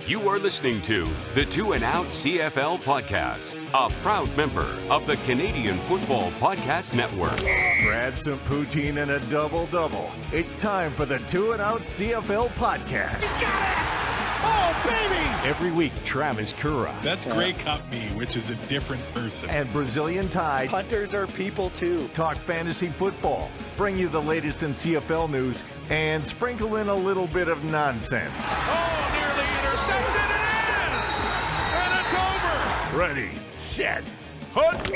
You are listening to the Two and Out CFL podcast, a proud member of the Canadian Football Podcast Network. Grab some poutine and a double-double. It's time for the Two and Out CFL podcast. He's got it! Oh, baby! Every week, Travis Currah. That's Grey Cup me, which is a different person. And Brazilian Tide. Punters are people too. Talk fantasy football, bring you the latest in CFL news, and sprinkle in a little bit of nonsense. Oh, nearly intercepted, it is! And it's over! Ready, set, hunt!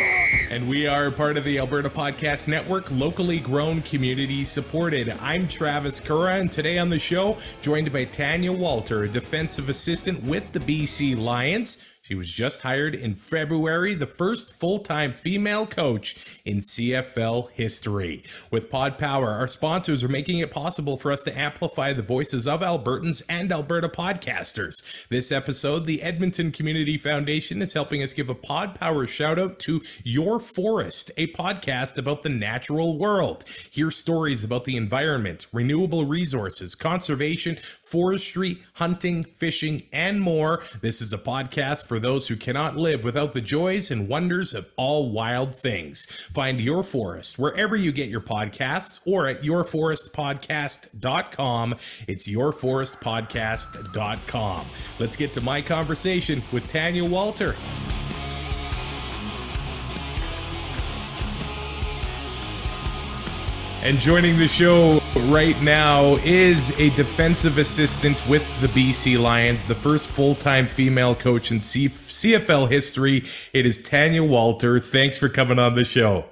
And we are part of the Alberta Podcast Network, locally grown, community supported. I'm Travis Currah, and today on the show, joined by Tanya Walter, a defensive assistant with the BC Lions. She was just hired in February, the first full-time female coach in CFL history. With Pod Power, our sponsors are making it possible for us to amplify the voices of Albertans and Alberta podcasters. This episode, the Edmonton Community Foundation is helping us give a Pod Power shout-out to Your Forest, a podcast about the natural world. Hear stories about the environment, renewable resources, conservation, forestry, hunting, fishing, and more. This is a podcast for those who cannot live without the joys and wonders of all wild things. Find Your Forest wherever you get your podcasts or at yourforestpodcast.com. It's yourforestpodcast.com. Let's get to my conversation with Tanya Walter. And joining the show right now is a defensive assistant with the BC Lions, the first full-time female coach in CFL history. It is Tanya Walter. Thanks for coming on the show.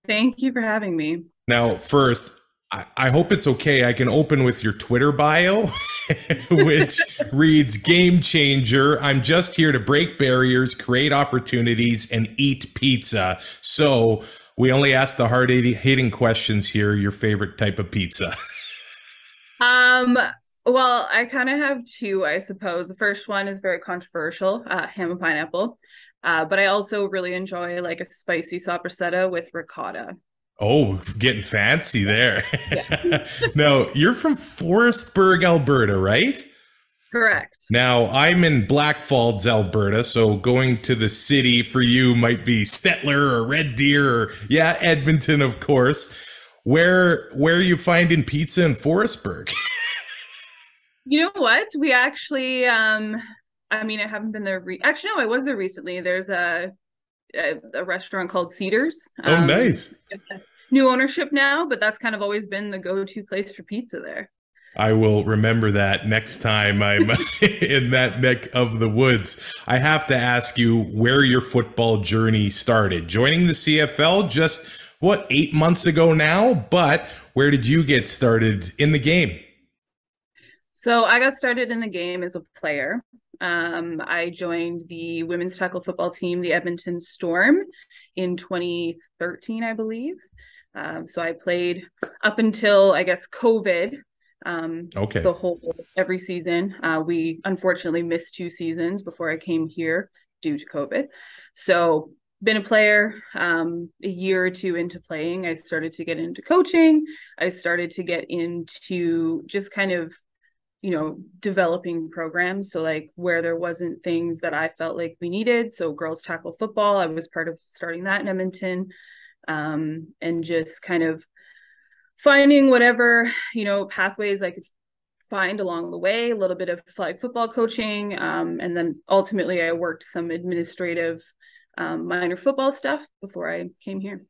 Thank you for having me. Now, first, I hope it's okay. I can open with your Twitter bio, which reads, "Game changer. I'm just here to break barriers, create opportunities, and eat pizza." So we only ask the hard-hitting questions here. Your favorite type of pizza? Well, I kind of have two, I suppose. The first one is very controversial, ham and pineapple. But I also really enjoy like a spicy sopressata with ricotta. Oh, getting fancy there. Yeah. Now, you're from Forestburg, Alberta, right? Correct. Now, I'm in Blackfalds, Alberta, so going to the city for you might be Stettler or Red Deer or, yeah, Edmonton, of course. Where are you finding pizza in Forestburg? You know what? We actually, I haven't been there. Actually, no, I was there recently. There's a restaurant called Cedars. Oh, nice. New ownership now, but that's kind of always been the go-to place for pizza there. I will remember that next time I'm in that neck of the woods. I have to ask you where your football journey started. Joining the CFL just, 8 months ago now? But where did you get started in the game? So I got started in the game as a player. I joined the women's tackle football team, the Edmonton Storm, in 2013, I believe. So I played up until, I guess, COVID. Every season. We unfortunately missed 2 seasons before I came here due to COVID. So been a player. A year or two into playing, I started to get into coaching. I started to get into just kind of, developing programs. So like where there wasn't things that I felt like we needed. So girls tackle football, I was part of starting that in Edmonton, and just kind of finding whatever, pathways I could find along the way, a little bit of flag football coaching. And then ultimately I worked some administrative minor football stuff before I came here.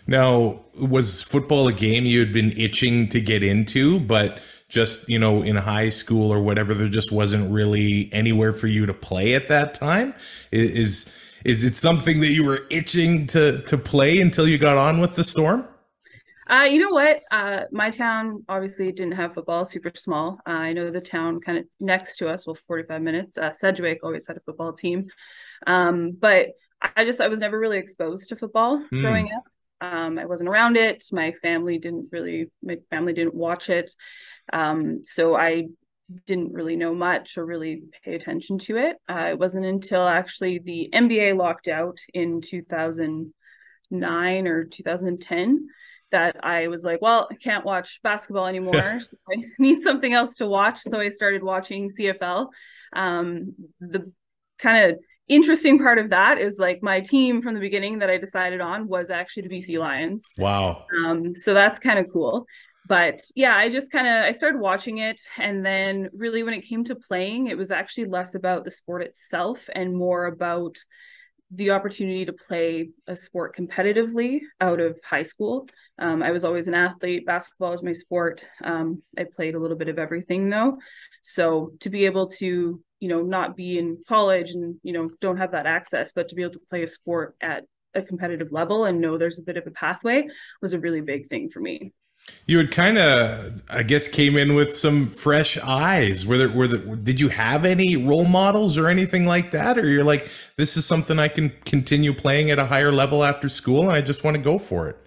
Now, was football a game you had been itching to get into, but just, in high school or whatever, there just wasn't really anywhere for you to play at that time? Is it something that you were itching to play until you got on with the Storm? You know what? My town obviously didn't have football, super small. I know the town kind of next to us, 45 minutes, Sedgwick always had a football team. But I was never really exposed to football growing up. I wasn't around it. My family didn't watch it. So I didn't really know much or really pay attention to it. It wasn't until actually the NBA locked out in 2009 or 2010 that I was like, well, I can't watch basketball anymore. So I need something else to watch. So I started watching CFL. The kind of interesting part of that is like my team from the beginning that I decided on was actually the BC Lions. Wow. So that's kind of cool. But yeah, I started watching it. And then really when it came to playing, it was actually less about the sport itself and more about the opportunity to play a sport competitively out of high school. I was always an athlete. Basketball is my sport. I played a little bit of everything though. So to be able to, not be in college and, don't have that access, but to be able to play a sport at a competitive level and know there's a bit of a pathway was a really big thing for me. You had kind of, I guess, came in with some fresh eyes. Did you have any role models or anything like that? Or you're like, this is something I can continue playing at a higher level after school and I just want to go for it?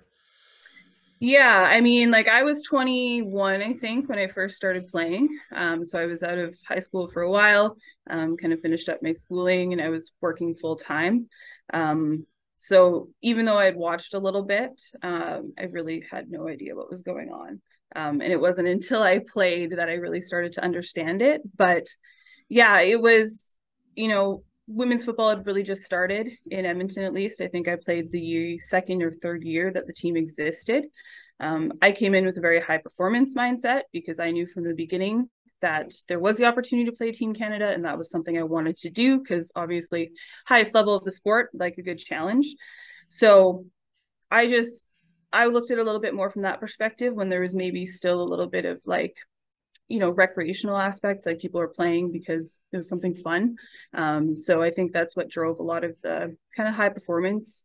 Yeah, I mean, like I was 21, I think, when I first started playing. So I was out of high school for a while, kind of finished up my schooling and I was working full time. So even though I had watched a little bit, I really had no idea what was going on. And it wasn't until I played that I really started to understand it. But yeah, it was, women's football had really just started in Edmonton, at least. I think I played the second or third year that the team existed. I came in with a very high performance mindset because I knew from the beginning that there was the opportunity to play Team Canada, and that was something I wanted to do because obviously highest level of the sport, like a good challenge. So I looked at it a little bit more from that perspective when there was maybe still a little bit of like, recreational aspect, like people were playing because it was something fun. So I think that's what drove a lot of the kind of high performance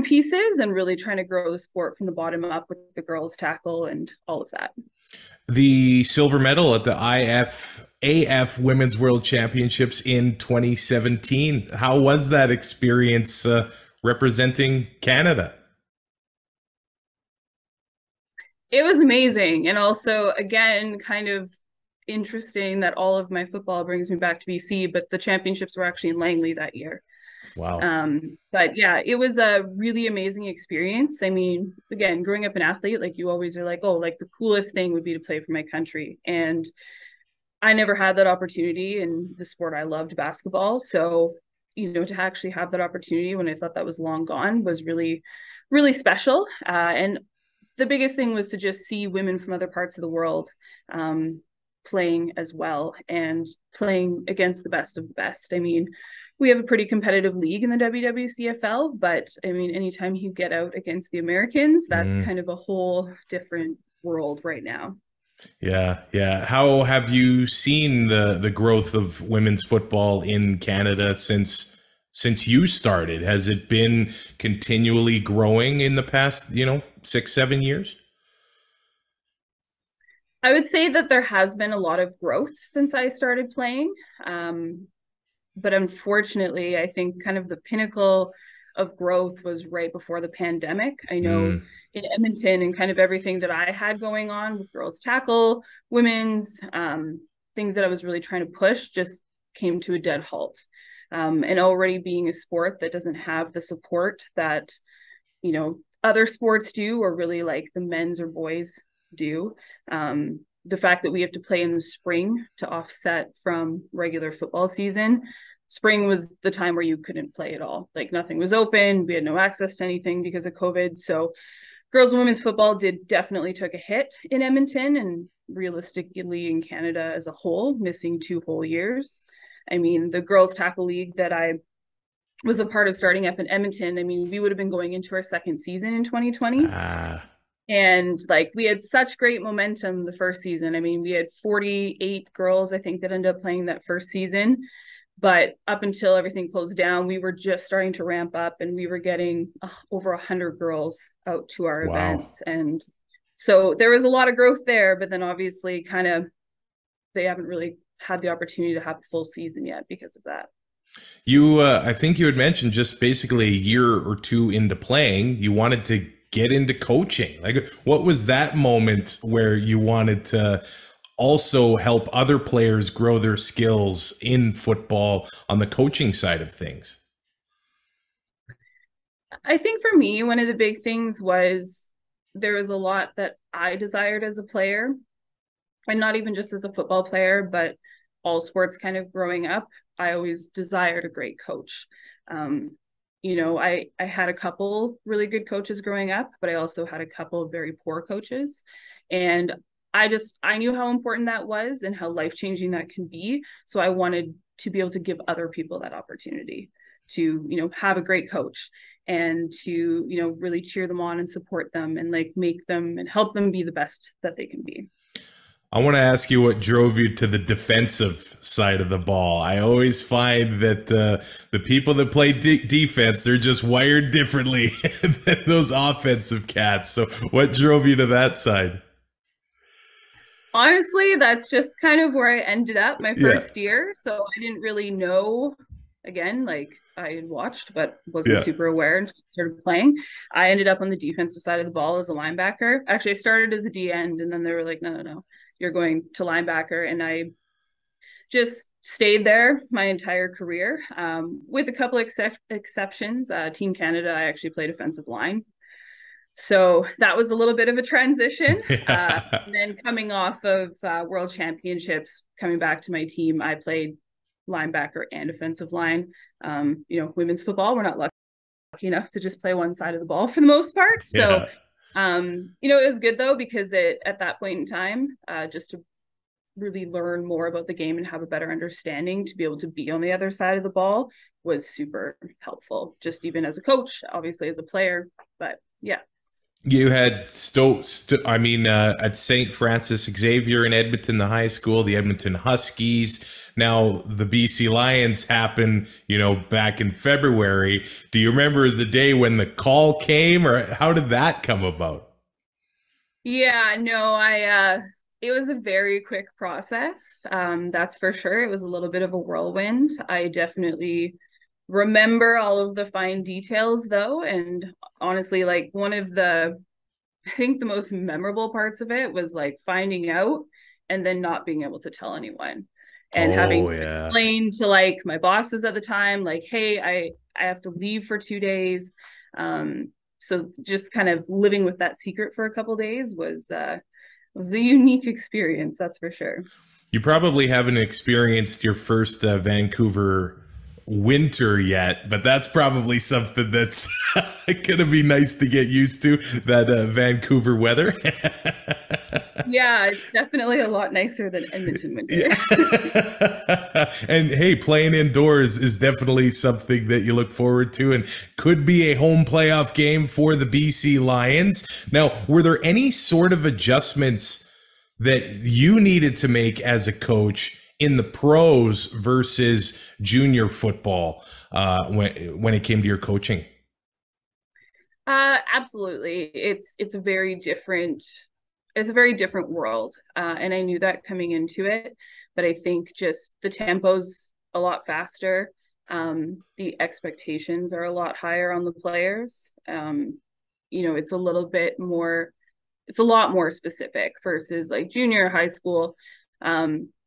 pieces and really trying to grow the sport from the bottom up with the girls tackle and all of that. The silver medal at the AF Women's World Championships in 2017. How was that experience representing Canada? It was amazing. And also, again, kind of interesting that all of my football brings me back to BC, but the championships were actually in Langley that year. Wow. But yeah, it was a really amazing experience. I mean, again, growing up an athlete, like you always are like, oh, like the coolest thing would be to play for my country. And I never had that opportunity in the sport I loved, basketball. So, to actually have that opportunity when I thought that was long gone was really, really special. And the biggest thing was to just see women from other parts of the world playing as well and playing against the best of the best. I mean, we have a pretty competitive league in the WWCFL, but I mean, anytime you get out against the Americans, that's kind of a whole different world right now. Yeah, yeah. How have you seen the growth of women's football in Canada since you started? Has it been continually growing in the past, 6-7 years? I would say that there has been a lot of growth since I started playing. But unfortunately, I think kind of the pinnacle of growth was right before the pandemic. I know in Edmonton and kind of everything that I had going on with girls tackle, women's, things that I was really trying to push just came to a dead halt. And already being a sport that doesn't have the support that, other sports do, or really like the men's or boys do. The fact that we have to play in the spring to offset from regular football season. Spring was the time where you couldn't play at all. Like nothing was open. We had no access to anything because of COVID. So girls and women's football definitely took a hit in Edmonton and realistically in Canada as a whole, missing 2 whole years. I mean, the girls tackle league that I was a part of starting up in Edmonton, I mean, we would have been going into our second season in 2020. And like we had such great momentum the first season. I mean, we had 48 girls, I think, that ended up playing that first season. But up until everything closed down, we were just starting to ramp up and we were getting over 100 girls out to our events. And so there was a lot of growth there, but then obviously kind of they haven't really had the opportunity to have a full season yet because of that. I think you had mentioned just basically a year or two into playing, you wanted to get into coaching. Like, what was that moment where you wanted to also help other players grow their skills in football on the coaching side of things? I think for me, one of the big things was there was a lot that I desired as a player, and not even just as a football player, but all sports kind of growing up, I always desired a great coach. I had a couple really good coaches growing up, but I also had a couple of very poor coaches. And I knew how important that was and how life-changing that can be. So I wanted to be able to give other people that opportunity to, have a great coach and to, really cheer them on and support them and like make them and help them be the best that they can be. I want to ask you what drove you to the defensive side of the ball. I always find that the people that play defense, they're just wired differently than those offensive cats. So what drove you to that side? Honestly, that's just kind of where I ended up my first year. So I didn't really know, again, like I had watched, but wasn't super aware until I started playing. I ended up on the defensive side of the ball as a linebacker. Actually, I started as a D end, and then they were like, no, you're going to linebacker. And I just stayed there my entire career, with a couple exceptions. Team Canada, I actually played offensive line. So that was a little bit of a transition. And then coming off of World Championships, coming back to my team, I played linebacker and offensive line. Women's football, we're not lucky enough to just play one side of the ball for the most part. So, it was good though, because at that point in time, just to really learn more about the game and have a better understanding to be able to be on the other side of the ball was super helpful, just even as a coach, obviously as a player, but yeah. You had at St. Francis Xavier in Edmonton, the high school, the Edmonton Huskies. Now the BC Lions happened, back in February. Do you remember the day when the call came, or how did that come about? Yeah, no, it was a very quick process. That's for sure. It was a little bit of a whirlwind. I definitely remember all of the fine details though, and honestly, like one of the most memorable parts of it was like finding out and then not being able to tell anyone and having to explain to like my bosses at the time, like, hey, I have to leave for 2 days. So just kind of living with that secret for a couple days was a unique experience, that's for sure. You probably haven't experienced your first Vancouver winter yet, but that's probably something that's gonna be nice to get used to, that Vancouver weather. Yeah, it's definitely a lot nicer than Edmonton winter. And hey, playing indoors is definitely something that you look forward to and could be a home playoff game for the BC Lions. Now, were there any sort of adjustments that you needed to make as a coach in the pros versus junior football when it came to your coaching? Absolutely. It's a very different world. And I knew that coming into it, but I think just the tempo's a lot faster. The expectations are a lot higher on the players. It's a lot more specific versus like junior high school.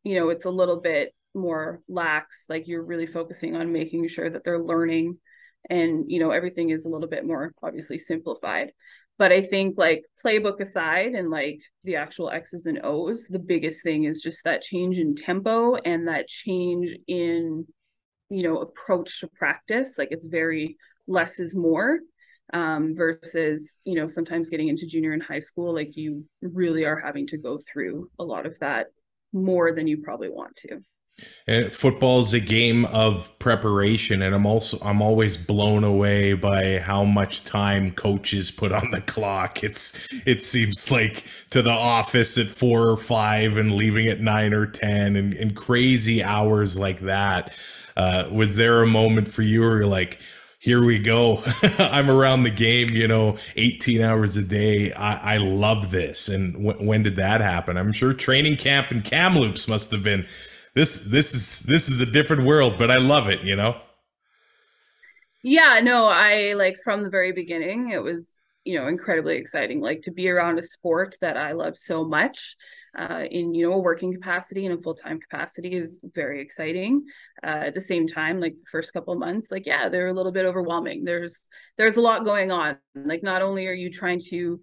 It's a little bit more lax, like you're really focusing on making sure that they're learning and, everything is a little bit more obviously simplified. But I think like playbook aside and like the actual X's and O's, the biggest thing is just that change in tempo and that change in, approach to practice. Like it's very less is more, versus, sometimes getting into junior and high school, like you really are having to go through a lot of that more than you probably want to. And football is a game of preparation, and I'm always blown away by how much time coaches put on the clock. It seems like to the office at 4 or 5 and leaving at 9 or 10 and crazy hours like that. Was there a moment for you where you're like, here we go. I'm around the game, 18 hours a day. I love this. And when did that happen? I'm sure training camp and Kamloops must have been, this is a different world, but I love it, Yeah, no, I like from the very beginning, it was, incredibly exciting, like to be around a sport that I love so much. In a working capacity and a full-time capacity is very exciting. At the same time, like the first couple of months, like they're a little bit overwhelming. There's a lot going on. Like not only are you trying to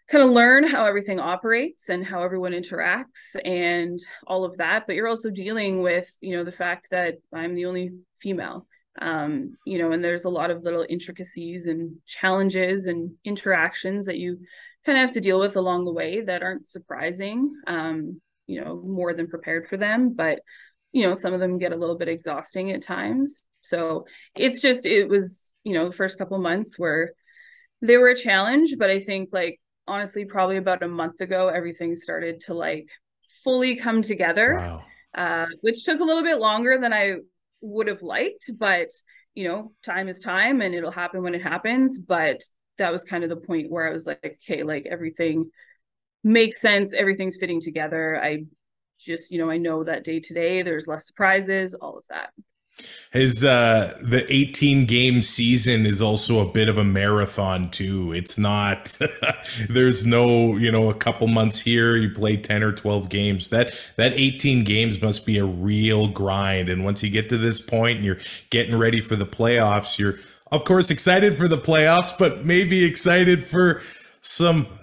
kind of learn how everything operates and how everyone interacts and all of that. But you're also dealing with, the fact that I'm the only female, and there's a lot of little intricacies and challenges and interactions that you kind of have to deal with along the way that aren't surprising, more than prepared for them. But, some of them get a little bit exhausting at times. So it was, the first couple months where they were a challenge, but I think honestly, probably about a month ago, everything started to fully come together, which took a little bit longer than I would have liked, but time is time and it'll happen when it happens. But that was kind of the point where I was like, okay, everything makes sense. Everything's fitting together. I just, I know that day to day, there's less surprises, all of that. The 18 game season is also a bit of a marathon too. It's not, there's no, a couple months here, you play 10 or 12 games. That 18 games must be a real grind. And once you get to this point and you're getting ready for the playoffs, you're of course excited for the playoffs, but maybe excited for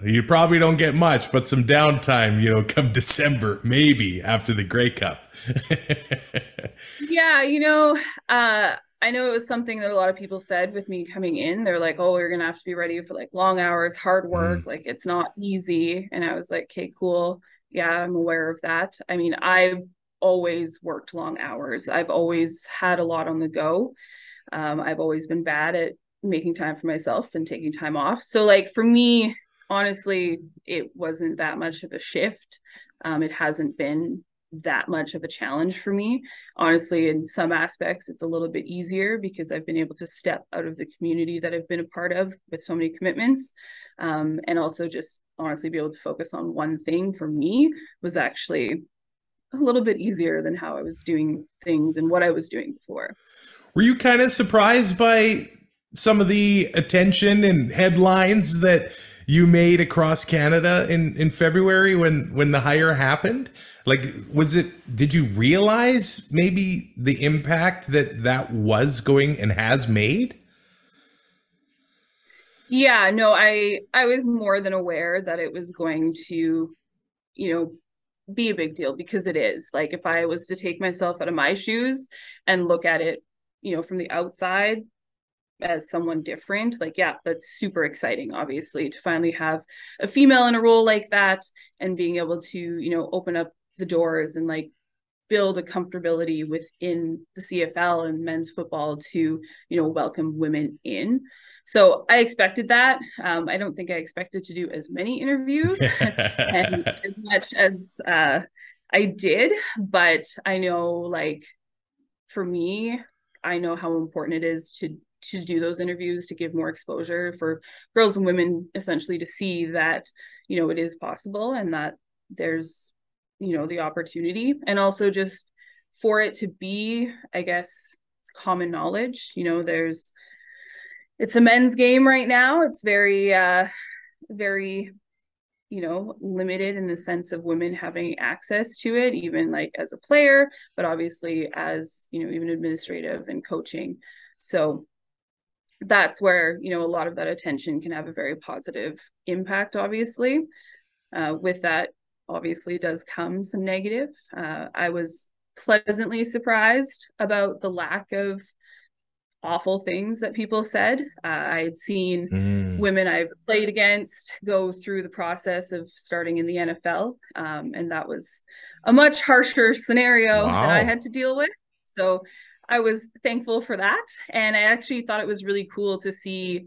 you probably don't get much, but some downtime, come December, maybe after the Grey Cup. Yeah, I know it was something that a lot of people said with me coming in. They're like, oh, you're going to have to be ready for long hours, hard work. It's not easy. And I was like, okay, cool. Yeah, I'm aware of that. I mean, I've always worked long hours. I've always had a lot on the go. I've always been bad at making time for myself and taking time off. So for me, honestly, it wasn't that much of a shift. It hasn't been that much of a challenge for me. Honestly, in some aspects, it's a little bit easier because I've been able to step out of the community that I've been a part of with so many commitments. And also just honestly be able to focus on one thing for me was actually a little bit easier than how I was doing things and what I was doing before. Were you kind of surprised by some of the attention and headlines that you made across Canada in February when the hire happened? Did you realize maybe the impact that was going and has made? Yeah, no, I was more than aware that it was going to, be a big deal because it is. If I was to take myself out of my shoes and look at it, from the outside, as someone different, yeah, that's super exciting, obviously, to finally have a female in a role like that and being able to, open up the doors and build a comfortability within the CFL and men's football to, welcome women in. So I expected that. I don't think I expected to do as many interviews and as much as I did, but I know for me, I know how important it is to do those interviews, to give more exposure for girls and women essentially to see that, it is possible and that there's, the opportunity, and also just for it to be, I guess, common knowledge. It's a men's game right now. It's very, very, limited in the sense of women having access to it, even as a player, but obviously as, even administrative and coaching. So that's where, a lot of that attention can have a very positive impact, obviously. With that, obviously, does come some negative. I was pleasantly surprised about the lack of awful things that people said. I had seen women I've played against go through the process of starting in the NFL, and that was a much harsher scenario that I had to deal with. So I was thankful for that. And I actually thought it was really cool to see,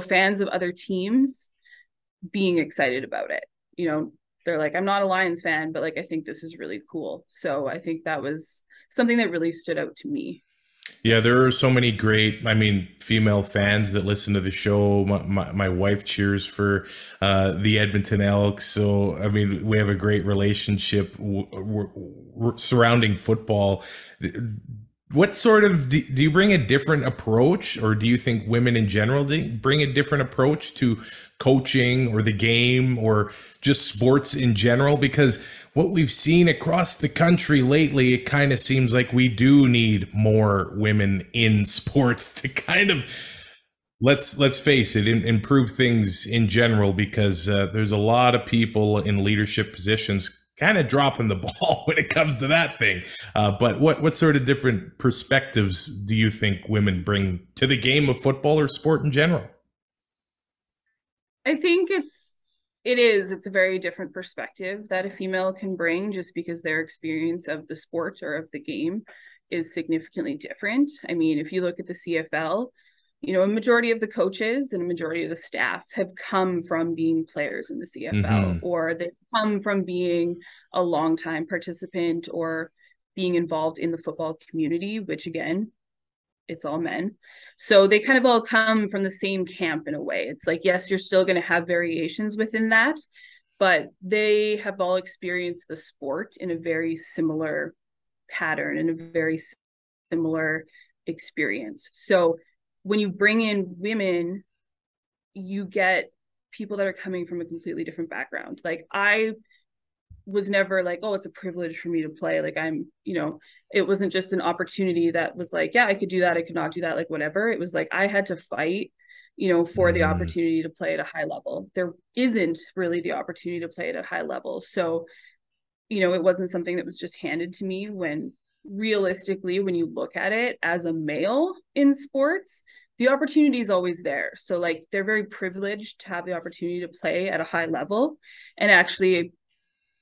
fans of other teams being excited about it. They're like, I'm not a Lions fan, but I think this is really cool. So I think that was something that really stood out to me. Yeah, there are so many great, female fans that listen to the show. My wife cheers for the Edmonton Elks. So, we have a great relationship surrounding football. What sort of, do you bring a different approach, or do you think women in general bring a different approach to coaching or the game or just sports in general? Because what we've seen across the country lately, it kind of seems like we do need more women in sports to kind of let's face it, improve things in general, because there's a lot of people in leadership positions kind of dropping the ball when it comes to that thing. But what sort of different perspectives do you think women bring to the game of football or sport in general? I think it's a very different perspective that a female can bring, just because their experience of the sport or of the game is significantly different. I mean, if you look at the CFL, a majority of the coaches and a majority of the staff have come from being players in the CFL, or they've come from being a longtime participant or being involved in the football community, which again, it's all men. So they kind of all come from the same camp in a way. It's like, yes, you're still going to have variations within that, but they have all experienced the sport in a very similar pattern and a very similar experience. So when you bring in women, you get people that are coming from a completely different background. Like, I was never like, oh, it's a privilege for me to play. Like, it wasn't just an opportunity that was like, yeah, I could do that, I could not do that, like whatever. It was like I had to fight, for the opportunity to play at a high level. There isn't really the opportunity to play at a high level. So, it wasn't something that was just handed to me, when realistically, when you look at it as a male in sports, the opportunity is always there. So like, they're very privileged to have the opportunity to play at a high level. And actually,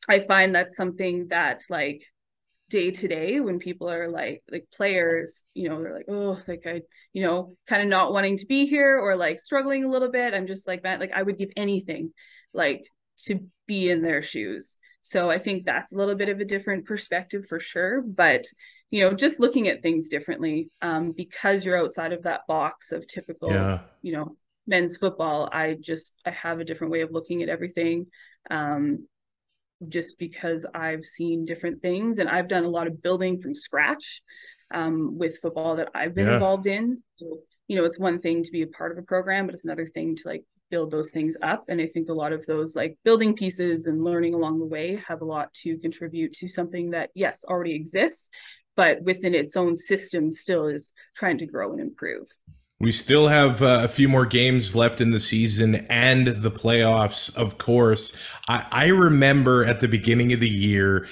I find that's something that, like, day to day, when people are like players, they're like, oh, like I, kind of not wanting to be here, or like struggling a little bit. I'm just like, man, like I would give anything like to be in their shoes. So I think that's a little bit of a different perspective for sure. But, just looking at things differently, because you're outside of that box of typical, men's football. I have a different way of looking at everything. Just because I've seen different things, and I've done a lot of building from scratch with football that I've been involved in. So, it's one thing to be a part of a program, but it's another thing to like build those things up. And I think a lot of those like building pieces and learning along the way have a lot to contribute to something that, yes, already exists, but within its own system still is trying to grow and improve. We still have a few more games left in the season and the playoffs, of course. I remember at the beginning of the year,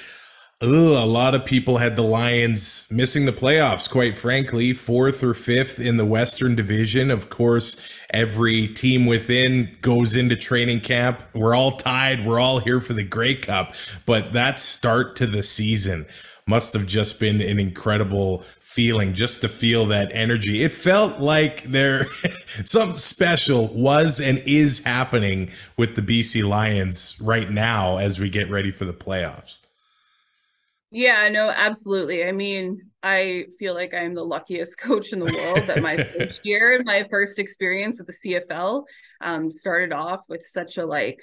a lot of people had the Lions missing the playoffs, quite frankly, 4th or 5th in the Western Division. Of course, every team within goes into training camp. We're all tied. We're all here for the Grey Cup. But that start to the season must have just been an incredible feeling, just to feel that energy. It felt like there something special was and is happening with the BC Lions right now as we get ready for the playoffs. Yeah, no, absolutely. I mean, I feel like I'm the luckiest coach in the world that my first year, my first experience with the CFL started off with such a like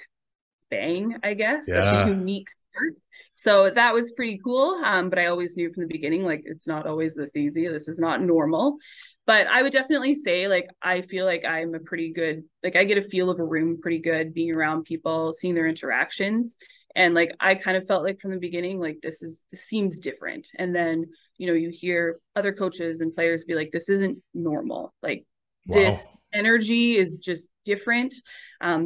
bang, I guess, such a unique start. So that was pretty cool. But I always knew from the beginning, like, it's not always this easy. This is not normal. But I would definitely say, like, I feel like I'm a pretty good, like, I get a feel of a room pretty good, being around people, seeing their interactions. And like, I kind of felt like from the beginning, like, this seems different. And then, you hear other coaches and players be like, this isn't normal. Like, this energy is just different.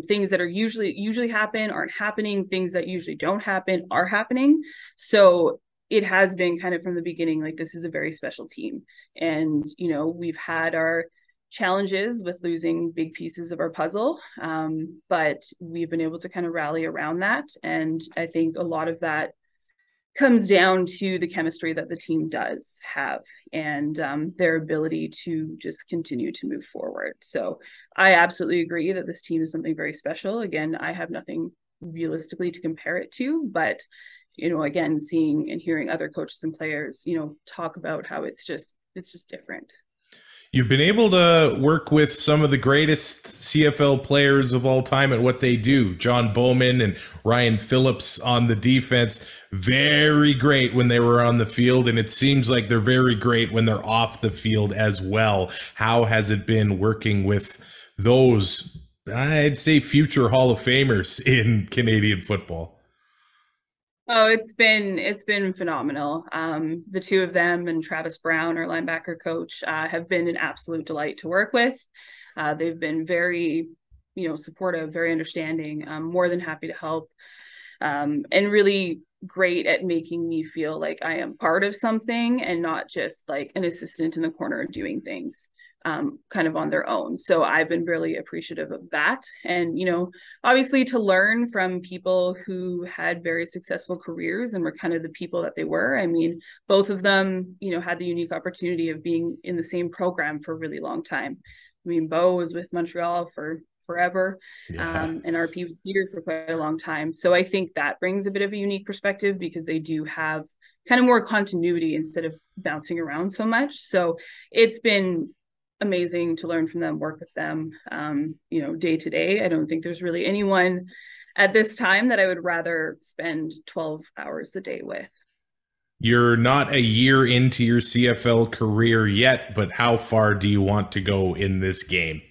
Things that are usually happen aren't happening. Things that usually don't happen are happening. So it has been kind of from the beginning, like, this is a very special team. And, we've had our challenges with losing big pieces of our puzzle. But we've been able to kind of rally around that. And I think a lot of that comes down to the chemistry that the team does have, and their ability to just continue to move forward. So I absolutely agree that this team is something very special. Again, I have nothing realistically to compare it to, but, again, seeing and hearing other coaches and players, talk about how it's just different. You've been able to work with some of the greatest CFL players of all time at what they do. John Bowman and Ryan Phillips on the defense, very great when they were on the field, and it seems like they're very great when they're off the field as well. How has it been working with those, I'd say, future Hall of Famers in Canadian football? Oh, it's been phenomenal. The two of them and Travis Brown, our linebacker coach, have been an absolute delight to work with. They've been very, supportive, very understanding. I'm more than happy to help, and really great at making me feel like I am part of something and not just like an assistant in the corner doing things kind of on their own. So I've been really appreciative of that. And, obviously to learn from people who had very successful careers and were kind of the people that they were. I mean, both of them, had the unique opportunity of being in the same program for a really long time. I mean, Bo was with Montreal for forever, and RP was here for quite a long time. So I think that brings a bit of a unique perspective because they do have kind of more continuity instead of bouncing around so much. So it's been amazing to learn from them, work with them, day to day. I don't think there's really anyone at this time that I would rather spend 12 hours a day with. You're not a year into your CFL career yet, but how far do you want to go in this game?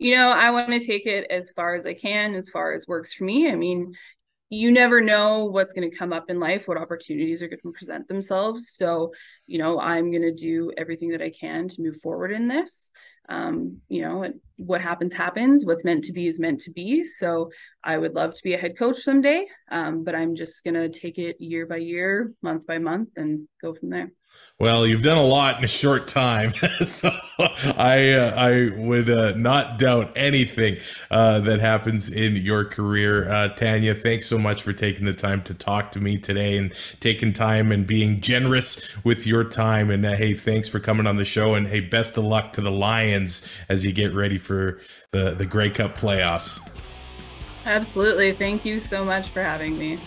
I want to take it as far as I can, as far as works for me. I mean, you never know what's going to come up in life, what opportunities are going to present themselves. So, I'm going to do everything that I can to move forward in this. And what happens, what's meant to be is meant to be. So I would love to be a head coach someday, but I'm just going to take it year by year, month by month, and go from there. Well, you've done a lot in a short time, so I would not doubt anything that happens in your career. Tanya, thanks so much for taking the time to talk to me today and taking time and being generous with your time. And hey, thanks for coming on the show, and hey, best of luck to the Lions as you get ready for the Grey Cup playoffs. Absolutely. Thank you so much for having me.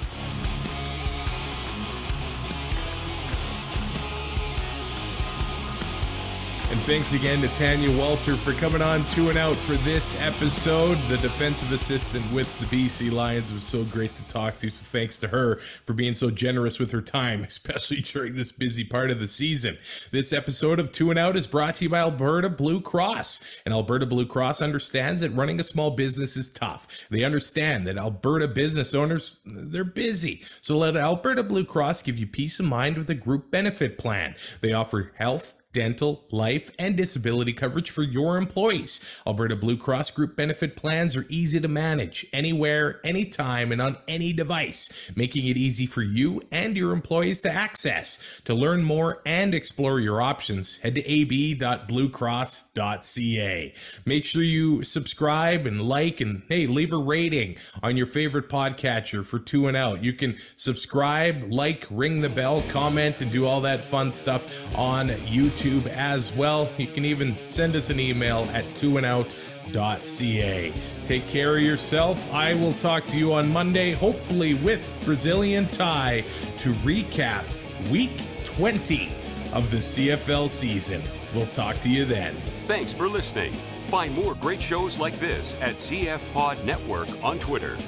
And thanks again to Tanya Walter for coming on 2 and Out for this episode. The defensive assistant with the BC Lions was so great to talk to. So thanks to her for being so generous with her time, especially during this busy part of the season. This episode of 2 and Out is brought to you by Alberta Blue Cross. And Alberta Blue Cross understands that running a small business is tough. They understand that Alberta business owners, they're busy. So let Alberta Blue Cross give you peace of mind with a group benefit plan. They offer health, dental, life, and disability coverage for your employees. Alberta Blue Cross group benefit plans are easy to manage, anywhere, anytime, and on any device, making it easy for you and your employees to access. To learn more and explore your options, head to ab.bluecross.ca. Make sure you subscribe and like and, hey, leave a rating on your favorite podcatcher for 2 and Out. You can subscribe, like, ring the bell, comment, and do all that fun stuff on YouTube as well. You can even send us an email at 2andout.ca. Take care of yourself. I will talk to you on Monday, hopefully with Brazilian Tie, to recap week 20 of the CFL season. We'll talk to you then. Thanks for listening. Find more great shows like this at CF Pod Network on Twitter.